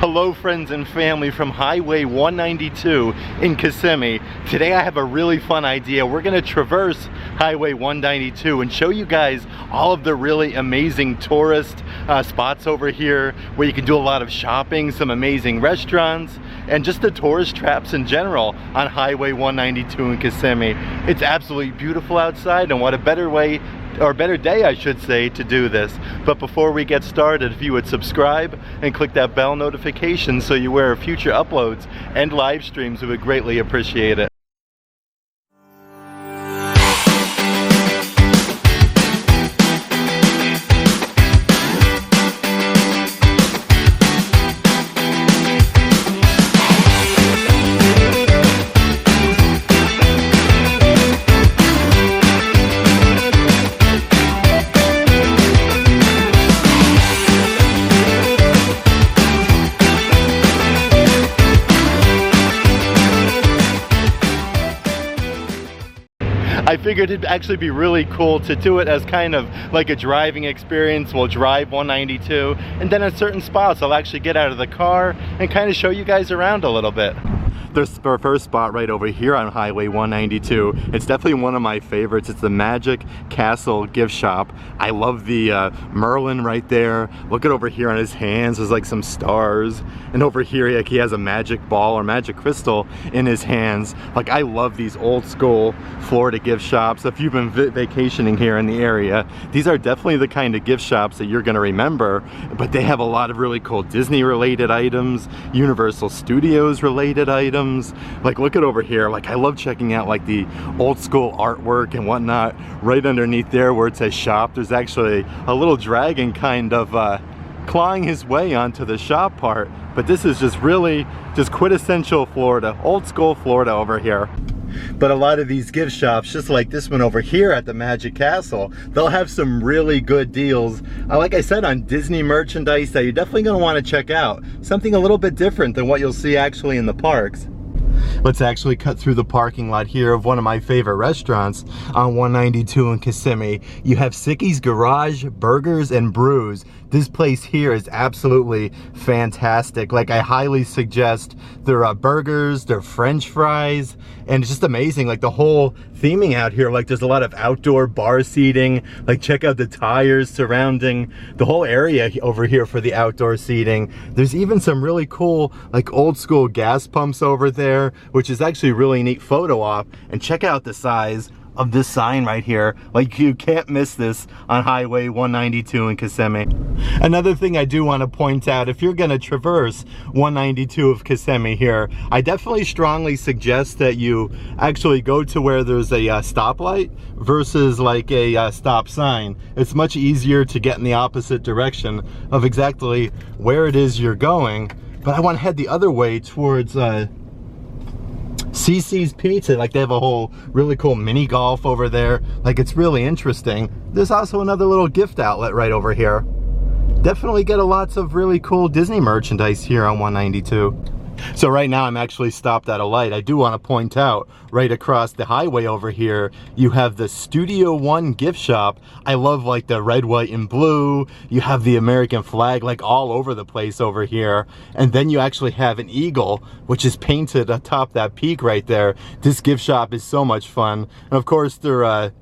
Hello friends and family from Highway 192 in Kissimmee. Today I have a really fun idea. We're going to traverse Highway 192 and show you guys all of the really amazing tourist spots over here where you can do a lot of shopping, some amazing restaurants, and just the tourist traps in general on Highway 192 in Kissimmee. It's absolutely beautiful outside, and what a better way, or better day I should say, to do this. But before we get started, if you would subscribe and click that bell notification so you're aware of future uploads and live streams, we would greatly appreciate it. I figured it'd actually be really cool to do it as kind of like a driving experience. We'll drive 192, and then at certain spots I'll actually get out of the car and kind of show you guys around a little bit. There's our first spot right over here on Highway 192. It's definitely one of my favorites. It's the Magic Castle gift shop. I love the Merlin right there. Look at over here on his hands, there's like some stars. And over here, like, he has a magic ball or magic crystal in his hands. Like, I love these old school Florida gift shops. If you've been vacationing here in the area, these are definitely the kind of gift shops that you're gonna remember. But they have a lot of really cool Disney related items, Universal Studios related items. Like, look at over here. Like, I love checking out like the old school artwork and whatnot. Right underneath there where it says shop, there's actually a little dragon kind of clawing his way onto the shop part. But this is just really just quintessential Florida, old school Florida over here. But a lot of these gift shops, just like this one over here at the Magic Castle, they'll have some really good deals, like I said, on Disney merchandise that you're definitely going to want to check out. Something a little bit different than what you'll see actually in the parks. Let's actually cut through the parking lot here of one of my favorite restaurants on 192 in Kissimmee. You have Sickys Garage Burgers and Brews. This place here is absolutely fantastic. Like, I highly suggest their burgers, their French fries, and it's just amazing. Like, the whole theming out here, like, there's a lot of outdoor bar seating. Like, check out the tires surrounding the whole area over here for the outdoor seating. There's even some really cool, like, old school gas pumps over there, which is actually a really neat photo op. And check out the size of this sign right here. Like, you can't miss this on Highway 192 in Kissimmee. Another thing I do want to point out, if you're going to traverse 192 of Kissimmee here, I definitely strongly suggest that you actually go to where there's a stoplight versus like a stop sign. It's much easier to get in the opposite direction of exactly where it is you're going. But I want to head the other way towards CCs Pizza. Like, they have a whole really cool mini golf over there. Like, it's really interesting. There's also another little gift outlet right over here. Definitely get lots of really cool Disney merchandise here on 192. So right now I'm actually stopped at a light. I do want to point out right across the highway over here, you have the Studio One gift shop. I love like the red, white, and blue. You have the American flag like all over the place over here. And then you actually have an eagle, which is painted atop that peak right there. This gift shop is so much fun. And of course they're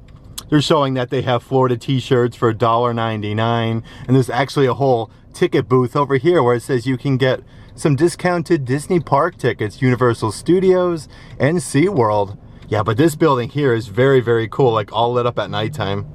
showing that they have Florida t-shirts for $1.99. And there's actually a whole ticket booth over here where it says you can get some discounted Disney park tickets, Universal Studios and SeaWorld. Yeah, but this building here is very, very cool, like all lit up at nighttime.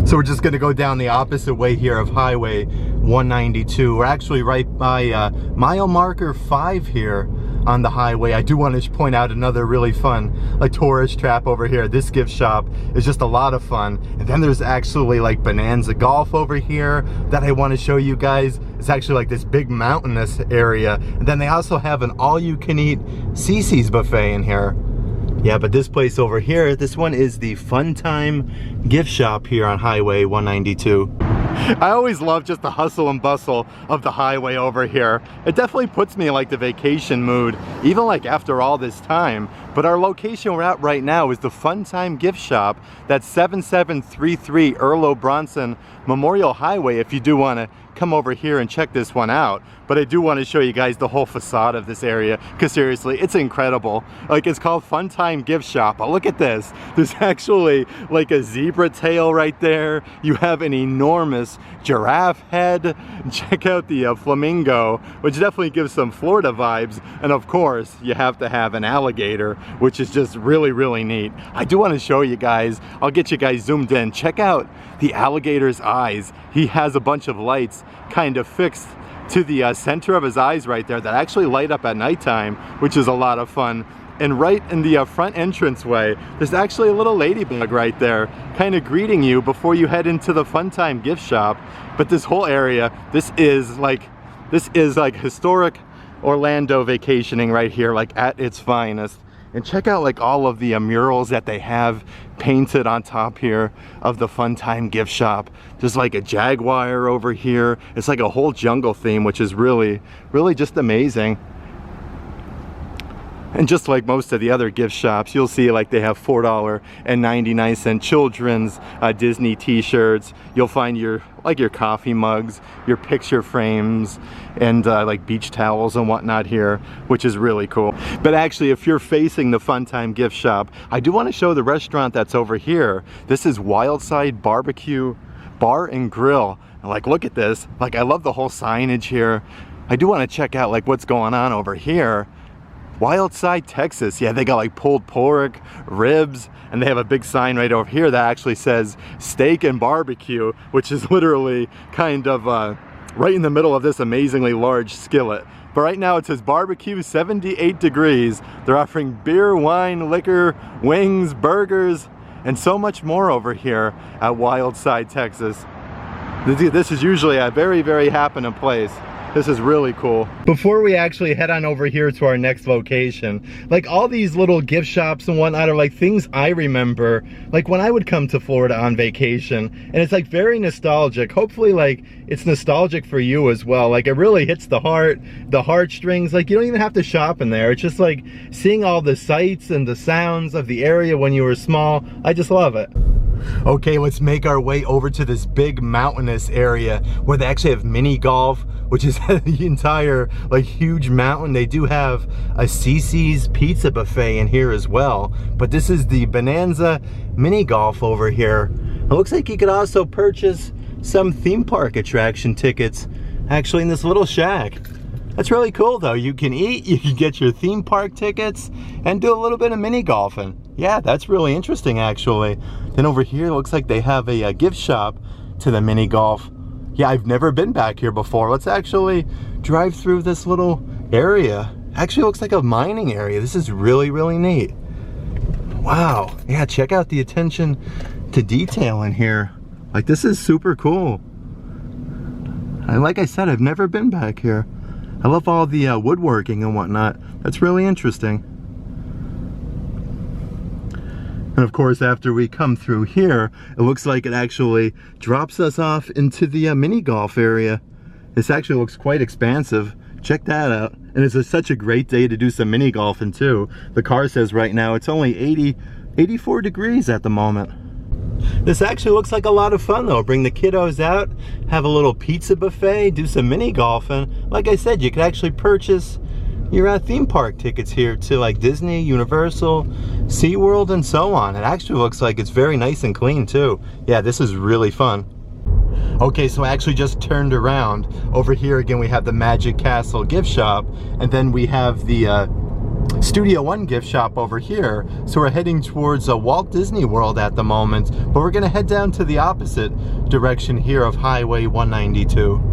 So we're just gonna go down the opposite way here of Highway 192. We're actually right by mile marker 5 here on the highway. I do want to point out another really fun like tourist trap over here. This gift shop is just a lot of fun. And then there's actually like Bonanza Golf over here that I want to show you guys. It's actually like this big mountainous area. And then they also have an all-you-can-eat CC's buffet in here. Yeah, but this place over here, this one is the Fun Time gift shop here on Highway 192. I always love just the hustle and bustle of the highway over here. It definitely puts me in like the vacation mood, even like after all this time. But our location we're at right now is the Fun Time Gift Shop. That's 7733 Earl Bronson Memorial Highway if you do want to come over here and check this one out. But I do want to show you guys the whole facade of this area, because seriously, it's incredible. Like, it's called Fun Time Gift Shop, but look at this. There's actually like a zebra tail right there. You have an enormous giraffe head. Check out the flamingo, which definitely gives some Florida vibes. And of course, you have to have an alligator, which is just really, really neat. I do want to show you guys. I'll get you guys zoomed in. Check out the alligator's eyes. He has a bunch of lights kind of fixed to the center of his eyes right there that actually light up at nighttime, which is a lot of fun. And right in the front entranceway, there's actually a little ladybug right there kind of greeting you before you head into the Fun Time Gift Shop. But this whole area, this is like historic Orlando vacationing right here, like at its finest. And check out like all of the murals that they have painted on top here of the Fun Time Gift Shop. There's like a jaguar over here. It's like a whole jungle theme, which is really, really just amazing. And just like most of the other gift shops, you'll see like they have $4.99 children's Disney t-shirts. You'll find your coffee mugs, your picture frames, and like beach towels and whatnot here, which is really cool. But actually, if you're facing the Fun Time Gift Shop, I do want to show the restaurant that's over here. This is Wildside Bar and Grill. And like, look at this. Like, I love the whole signage here. I do want to check out like what's going on over here. Wildside, Texas. Yeah, they got like pulled pork, ribs, and they have a big sign right over here that actually says steak and barbecue, which is literally kind of right in the middle of this amazingly large skillet. But right now it says barbecue 78 degrees. They're offering beer, wine, liquor, wings, burgers, and so much more over here at Wildside, Texas. This is usually a very, very happening place. This is really cool. Before we actually head on over here to our next location, like all these little gift shops and whatnot are like things I remember, like when I would come to Florida on vacation, and it's like very nostalgic. Hopefully like it's nostalgic for you as well. Like it really hits the heart, the heartstrings. Like you don't even have to shop in there. It's just like seeing all the sights and the sounds of the area when you were small. I just love it. Okay, let's make our way over to this big mountainous area where they actually have mini golf, which is the entire like huge mountain. They do have a CC's Pizza buffet in here as well, but this is the Bonanza mini golf over here. It looks like you could also purchase some theme park attraction tickets actually in this little shack. That's really cool though. You can eat, you can get your theme park tickets, and do a little bit of mini golfing. Yeah, that's really interesting actually. Then over here, it looks like they have a gift shop to the mini golf. Yeah, I've never been back here before. Let's actually drive through this little area. Actually looks like a mining area. This is really, really neat. Wow, yeah, check out the attention to detail in here. Like this is super cool. And like I said, I've never been back here. I love all the woodworking and whatnot. That's really interesting. And of course, after we come through here, it looks like it actually drops us off into the mini golf area. This actually looks quite expansive. Check that out. And it's such a great day to do some mini golfing too. The car says right now it's only 84 degrees at the moment. This actually looks like a lot of fun though. Bring the kiddos out, have a little pizza buffet, do some mini golfing. Like I said, you could actually purchase your theme park tickets here to like Disney, Universal, SeaWorld, and so on. It actually looks like it's very nice and clean too. Yeah, this is really fun. Okay, so I actually just turned around. Over here again we have the Magic Castle gift shop, and then we have the Studio One gift shop over here. So we're heading towards Walt Disney World at the moment, but we're gonna head down to the opposite direction here of Highway 192.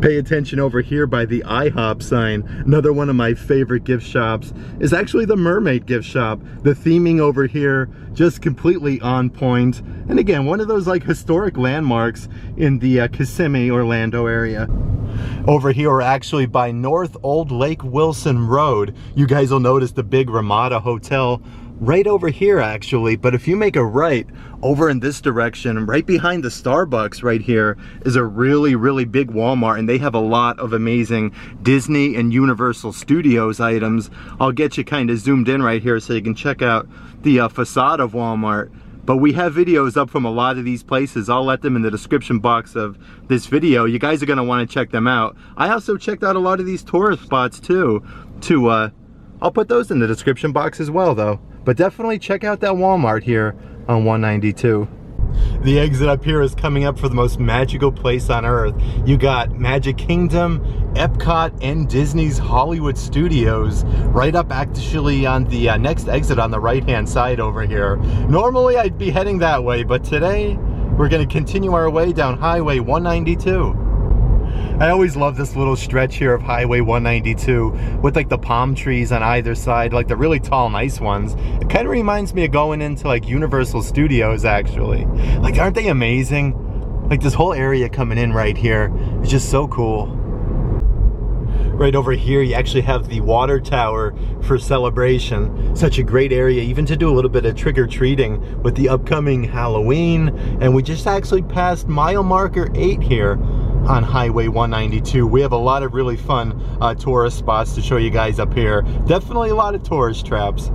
Pay attention over here by the IHOP sign. Another one of my favorite gift shops is actually the Mermaid gift shop. The theming over here just completely on point. And again, one of those like historic landmarks in the Kissimmee, Orlando area. Over here we're actually by North Old Lake Wilson Road. You guys will notice the big Ramada Hotel right over here actually, but if you make a right over in this direction, right behind the Starbucks right here is a really big Walmart, and they have a lot of amazing Disney and Universal Studios items. I'll get you kind of zoomed in right here so you can check out the facade of Walmart. But we have videos up from a lot of these places. I'll let them in the description box of this video. You guys are gonna wanna check them out. I also checked out a lot of these tourist spots too. I'll put those in the description box as well though. But definitely check out that Walmart here on 192. The exit up here is coming up for the most magical place on earth. You got Magic Kingdom, Epcot, and Disney's Hollywood Studios right up actually on the next exit on the right-hand side over here. Normally I'd be heading that way, but today we're gonna continue our way down Highway 192. I always love this little stretch here of Highway 192 with like the palm trees on either side, like the really tall, nice ones. It kind of reminds me of going into like Universal Studios actually. Like, aren't they amazing? Like this whole area coming in right here is just so cool. Right over here you actually have the water tower for Celebration. Such a great area even to do a little bit of trick-or-treating with the upcoming Halloween. And we just actually passed mile marker 8 here on Highway 192. We have a lot of really fun tourist spots to show you guys up here. Definitely a lot of tourist traps.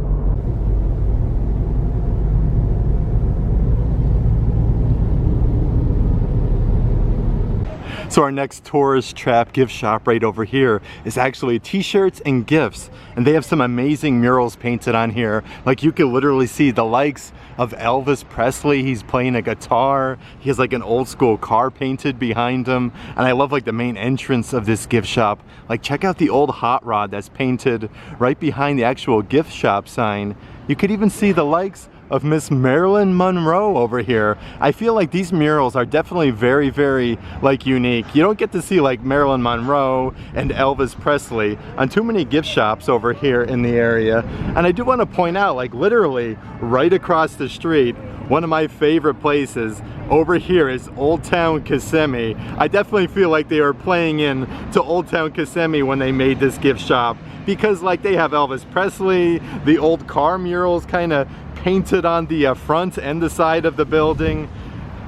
So our next tourist trap gift shop right over here is actually T-shirts and gifts, and they have some amazing murals painted on here. Like you can literally see the likes of Elvis Presley. He's playing a guitar. He has like an old school car painted behind him, and I love like the main entrance of this gift shop. Like check out the old hot rod that's painted right behind the actual gift shop sign. You could even see the likes of Miss Marilyn Monroe over here. I feel like these murals are definitely very like unique. You don't get to see like Marilyn Monroe and Elvis Presley on too many gift shops over here in the area. And I do want to point out, like literally right across the street, one of my favorite places over here is Old Town Kissimmee. I definitely feel like they were playing in to Old Town Kissimmee when they made this gift shop, because like they have Elvis Presley, the old car murals kind of painted on the front and the side of the building.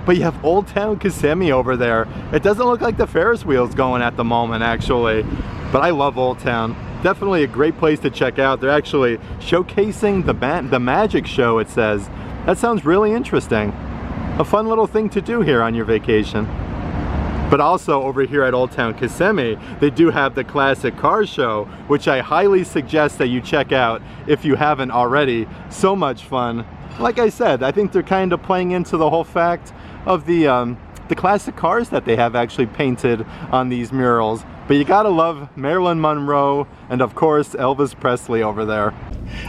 But you have Old Town Kissimmee over there. It doesn't look like the Ferris wheel's going at the moment actually, but I love Old Town. Definitely a great place to check out. They're actually showcasing the magic show, it says. That sounds really interesting. A fun little thing to do here on your vacation. But also over here at Old Town Kissimmee, they do have the classic car show, which I highly suggest that you check out if you haven't already. So much fun. Like I said, I think they're kind of playing into the whole fact of the classic cars that they have actually painted on these murals. But you gotta love Marilyn Monroe and of course Elvis Presley over there.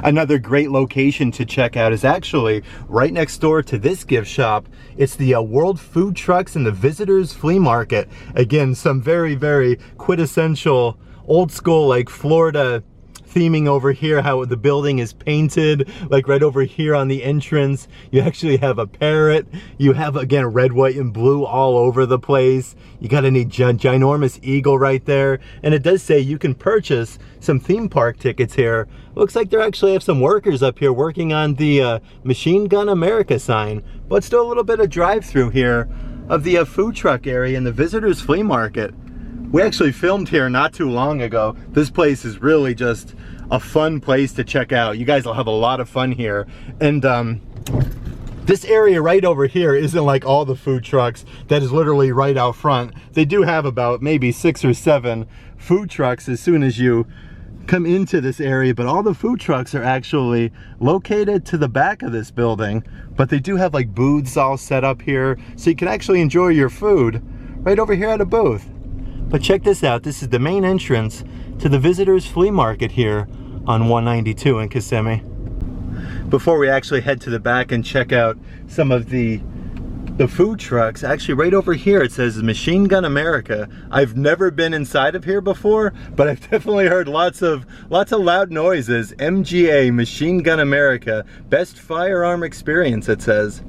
Another great location to check out is actually right next door to this gift shop. It's the World Food Trucks and the Visitors Flea Market. Again, some very quintessential old school like Florida theming over here, how the building is painted. Like right over here on the entrance, you actually have a parrot. You have, again, red, white, and blue all over the place. You got a ginormous eagle right there. And it does say you can purchase some theme park tickets here. Looks like they actually have some workers up here working on the Machine Gun America sign. But let's do a little bit of drive-through here of the food truck area in the Visitors Flea Market. We actually filmed here not too long ago. This place is really just a fun place to check out. You guys will have a lot of fun here. And this area right over here isn't like all the food trucks that is literally right out front. They do have about maybe 6 or 7 food trucks as soon as you come into this area, but all the food trucks are actually located to the back of this building. But they do have like booths all set up here, so you can actually enjoy your food right over here at a booth. But check this out, this is the main entrance to the Visitors Flea Market here on 192 in Kissimmee. Before we actually head to the back and check out some of the food trucks, actually right over here it says Machine Gun America. I've never been inside of here before, but I've definitely heard lots of loud noises. MGA, Machine Gun America, best firearm experience, it says.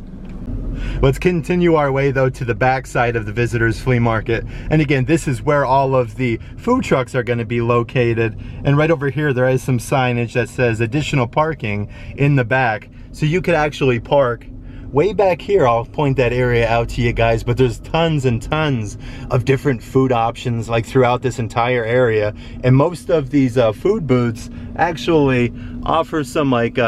Let's continue our way though to the back side of the visitors flea market. And again, this is where all of the food trucks are going to be located. And right over here, there is some signage that says additional parking in the back. So you could actually park way back here. I'll point that area out to you guys, but there's tons and tons of different food options like throughout this entire area. And most of these food booths actually offer some like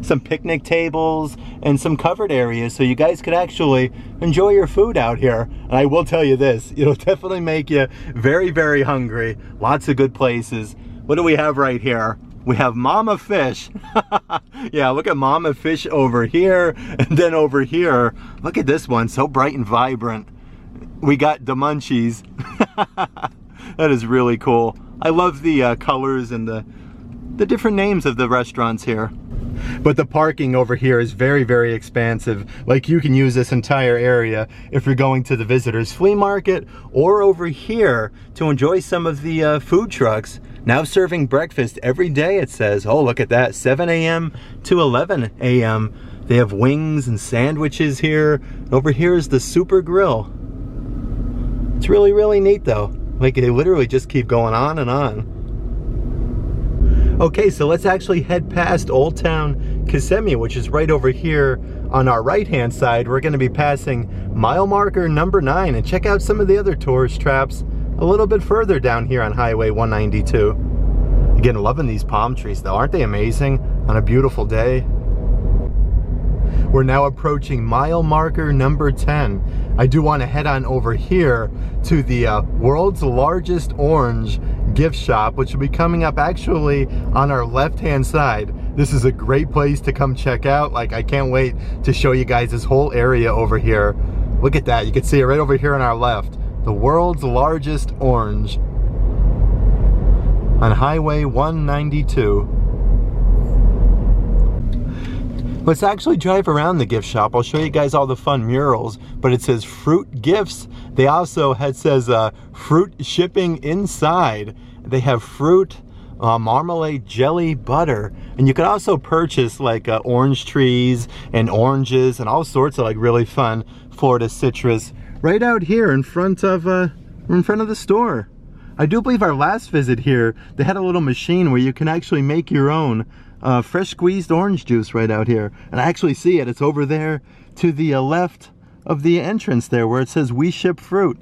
some picnic tables and some covered areas, so you guys could actually enjoy your food out here. And I will tell you this, it'll definitely make you very, very hungry. Lots of good places. What do we have right here? We have Mama Fish. Yeah, look at Mama Fish over here. And then over here, look at this one, so bright and vibrant. We got the Munchies. That is really cool. I love the colors and the different names of the restaurants here. But the parking over here is very, very expansive. Like, you can use this entire area if you're going to the visitors flea market, or over here to enjoy some of the food trucks. Now serving breakfast every day, it says. Oh, look at that, 7 a.m. to 11 a.m. They have wings and sandwiches here. Over here is the Super Grill. It's really, really neat though. Like, they literally just keep going on and on. Okay, so let's actually head past Old Town Kissimmee, which is right over here on our right-hand side. We're going to be passing mile marker number 9 and check out some of the other tourist traps a little bit further down here on Highway 192. Again, loving these palm trees though. Aren't they amazing on a beautiful day? We're now approaching mile marker number 10. I do want to head on over here to the world's largest orange gift shop, which will be coming up actually on our left-hand side. This is a great place to come check out. Like, I can't wait to show you guys this whole area over here. Look at that. You can see it right over here on our left. The world's largest orange on Highway 192. Let's actually drive around the gift shop. I'll show you guys all the fun murals, but it says fruit gifts. They also, it says fruit shipping inside. They have fruit, marmalade, jelly, butter, and you can also purchase like orange trees and oranges and all sorts of like really fun Florida citrus right out here in front of the store. I do believe our last visit here, they had a little machine where you can actually make your own fresh squeezed orange juice right out here. And I actually see it. It's over there to the left of the entrance there where it says we ship fruit.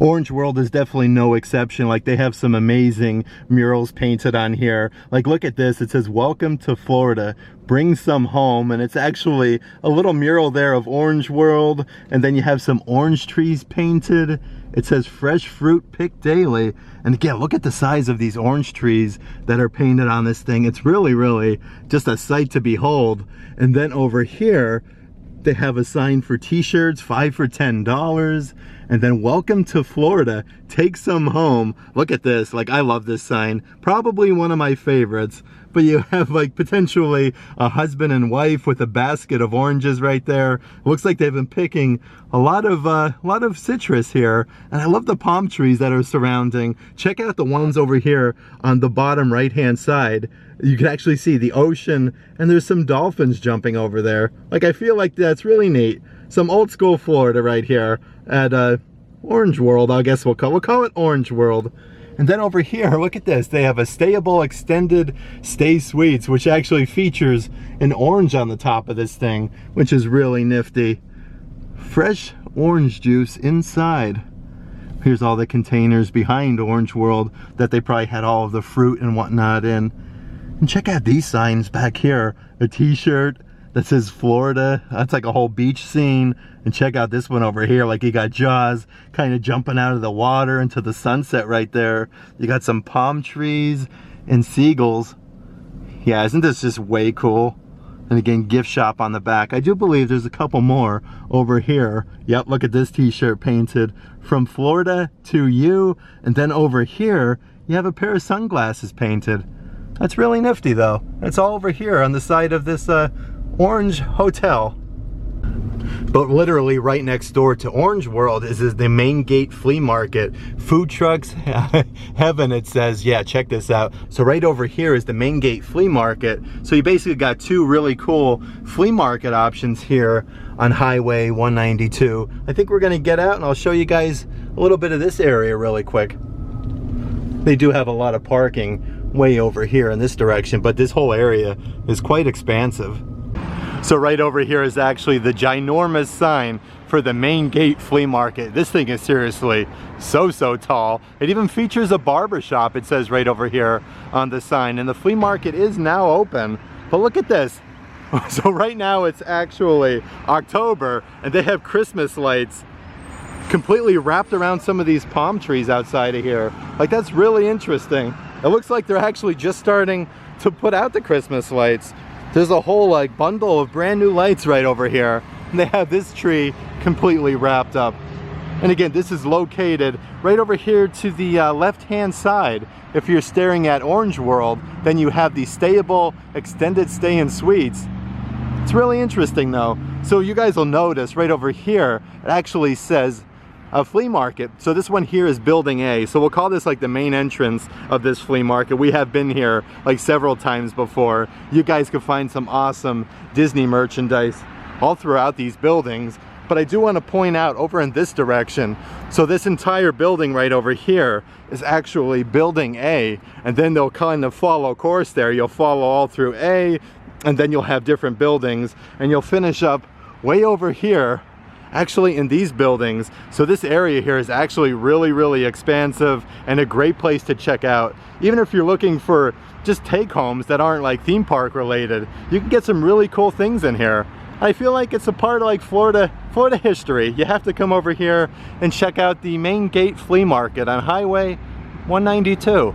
Orange World is definitely no exception. Like, they have some amazing murals painted on here. Like, look at this. It says welcome to Florida, bring some home. And it's actually a little mural there of Orange World, and then you have some orange trees painted. It says fresh fruit picked daily. And again, look at the size of these orange trees that are painted on this thing. It's really, really just a sight to behold. And then over here, they have a sign for t-shirts, 5 for $10. And then welcome to Florida, take some home. Look at this. Like, I love this sign. Probably one of my favorites. But you have like potentially a husband and wife with a basket of oranges right there. Looks like they've been picking a lot of citrus here. And I love the palm trees that are surrounding. Check out the ones over here on the bottom right-hand side. You can actually see the ocean, and there's some dolphins jumping over there. Like, I feel like that's really neat. Some old school Florida right here at Orange World, I guess we'll call it Orange World. And then over here, look at this. They have a stayable extended stay sweets, which actually features an orange on the top of this thing, which is really nifty. Fresh orange juice inside. Here's all the containers behind Orange World that they probably had all of the fruit and whatnot in. And check out these signs back here. A t-shirt that says Florida. That's like a whole beach scene. And check out this one over here. Like, you got Jaws kind of jumping out of the water into the sunset right there. You got some palm trees and seagulls. Yeah, isn't this just way cool? And again, gift shop on the back. I do believe there's a couple more over here. Yep, look at this t-shirt painted from Florida to you. And then over here, you have a pair of sunglasses painted. That's really nifty though. It's all over here on the side of this orange hotel. But literally right next door to Orange World is the main gate flea market. Food trucks, heaven it says. Yeah, check this out. So right over here is the main gate flea market. So you basically got two really cool flea market options here on Highway 192. I think we're gonna get out and I'll show you guys a little bit of this area really quick. They do have a lot of parking way over here in this direction, but this whole area is quite expansive. So right over here is actually the ginormous sign for the main gate flea market. This thing is seriously so tall. It even features a barber shop, it says right over here on the sign. And the flea market is now open. But look at this. So right now it's actually October and they have Christmas lights completely wrapped around some of these palm trees outside of here. Like, that's really interesting. It looks like they're actually just starting to put out the Christmas lights. There's a whole like bundle of brand new lights right over here. And they have this tree completely wrapped up. And again, this is located right over here to the left-hand side. If you're staring at Orange World, then you have the stayable extended stay in suites. It's really interesting though. So you guys will notice right over here, it actually says a flea market. So this one here is building A. So we'll call this like the main entrance of this flea market. We have been here like several times before. You guys can find some awesome Disney merchandise all throughout these buildings. But I do want to point out over in this direction, so this entire building right over here is actually building A, and then they'll kind of follow course there. You'll follow all through A, and then you'll have different buildings, and you'll finish up way over here actually in these buildings. So this area here is actually really expansive and a great place to check out. Even if you're looking for just take homes that aren't like theme park related, you can get some really cool things in here. I feel like it's a part of like Florida history. You have to come over here and check out the main gate flea market on Highway 192.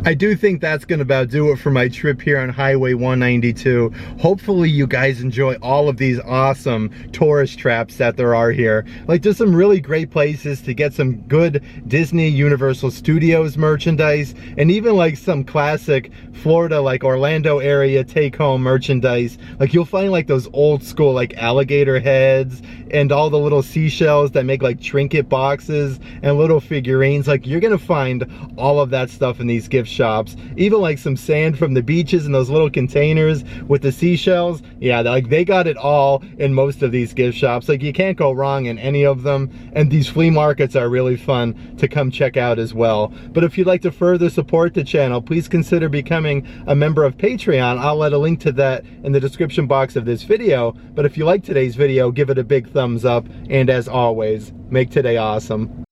I do think that's gonna about do it for my trip here on Highway 192. Hopefully you guys enjoy all of these awesome tourist traps that there are here. Like, there's some really great places to get some good Disney Universal Studios merchandise, and even like some classic Florida, like Orlando area take home merchandise. Like, you'll find like those old school like alligator heads and all the little seashells that make like trinket boxes and little figurines. Like, you're gonna find all of that stuff in these gift shops. Even like some sand from the beaches and those little containers with the seashells. Yeah, like they got it all in most of these gift shops. Like, you can't go wrong in any of them. And these flea markets are really fun to come check out as well. But if you'd like to further support the channel, please consider becoming a member of Patreon. I'll let a link to that in the description box of this video. But if you like today's video, give it a big thumbs up. And as always, make today awesome.